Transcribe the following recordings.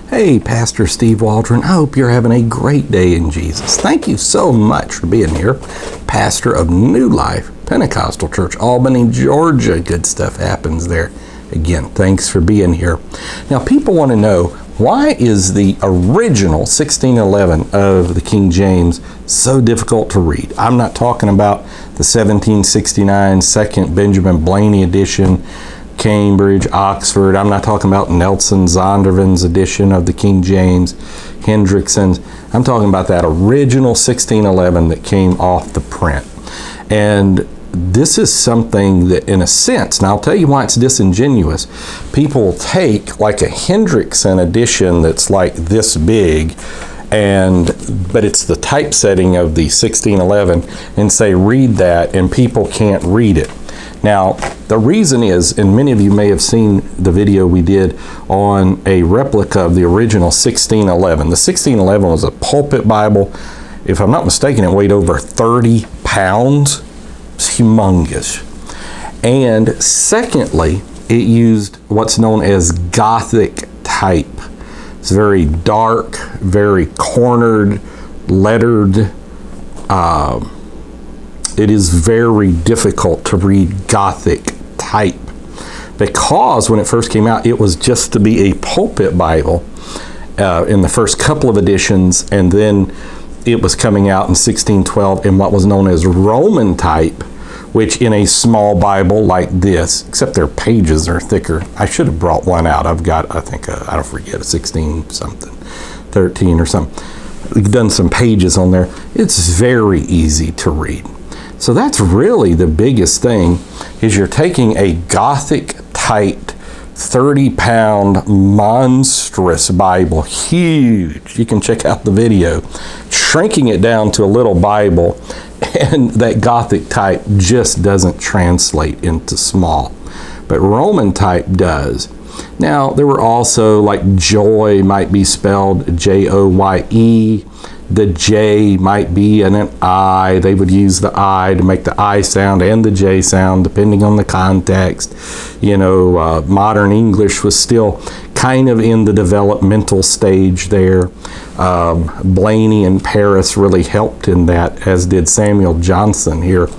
Hey, Pastor Steve Waldron. I hope you're having a great day in Jesus. Thank you so much for being here. Pastor of New Life Pentecostal Church, Albany, Georgia. Good stuff happens there. Again, thanks for being here. Now, people want to know, why is the original 1611 of the King James so difficult to read? I'm not talking about the 1769 second Benjamin Blaney edition, Cambridge, Oxford. I'm not talking about Nelson Zondervan's edition of the King James, Hendrickson's. I'm talking about that original 1611 that came off the print. And this is something that, in a sense, and I'll tell you why it's disingenuous, people will take like a Hendrickson edition that's like this big, but it's the typesetting of the 1611, and say, read that, and people can't read it. Now, the reason is, and many of you may have seen the video we did on a replica of the original 1611. The 1611 was a pulpit Bible. If I'm not mistaken, it weighed over 30 pounds. It's humongous. And secondly, it used what's known as Gothic type. It's very dark, very cornered, lettered. It is very difficult to read Gothic type, because when it first came out, it was just to be a pulpit Bible in the first couple of editions, and then it was coming out in 1612 in what was known as Roman type, which in a small Bible like this, except their pages are thicker. I should have brought one out. I've got, I think, I don't forget, a 16 something, 13 or something. We've done some pages on there. It's very easy to read. So that's really the biggest thing, is you're taking a Gothic typed 30-pound monstrous Bible, huge. You can check out the video, shrinking it down to a little Bible, and that Gothic type just doesn't translate into small. But Roman type does. Now, there were also, like, joy might be spelled J-O-Y-E. The J might be an I. They would use the I to make the I sound and the J sound, depending on the context. You know, modern English was still kind of in the developmental stage there. Blaney and Paris really helped in that, as did Samuel Johnson here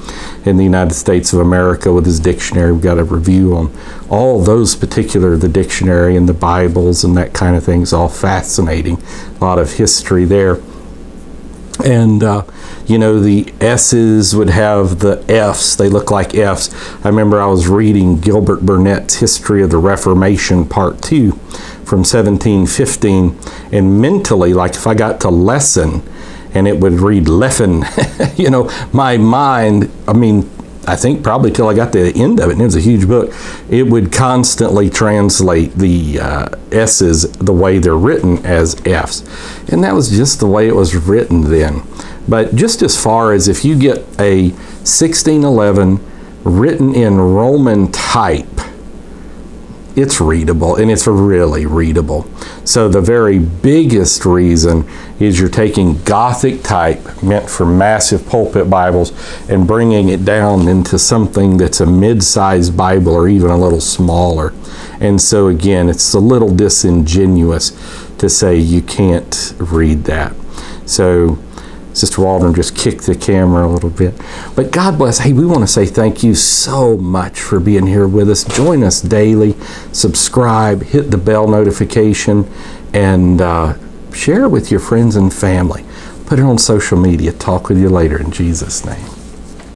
in the United States of America with his dictionary. We've got a review on all those particular, the dictionary and the Bibles and that kind of thing. Is all fascinating. A lot of history there. And, you know, the S's would have the F's. They look like F's. I remember I was reading Gilbert Burnett's History of the Reformation, Part 2, from 1715. And mentally, like if I got to lesson and it would read Leffen, you know, my mind, I think probably till I got to the end of it, and it was a huge book, it would constantly translate the S's the way they're written as F's. And that was just the way it was written then. But just as far as if you get a 1611 written in Roman type, it's readable, and it's really readable. So the very biggest reason is you're taking Gothic type, meant for massive pulpit Bibles, and bringing it down into something that's a mid-sized Bible or even a little smaller. And so again, it's a little disingenuous to say you can't read that. So Sister Waldron just kicked the camera a little bit. But God bless. Hey, we want to say thank you so much for being here with us. Join us daily. Subscribe, hit the bell notification, and share it with your friends and family. Put it on social media. Talk with you later in Jesus' name.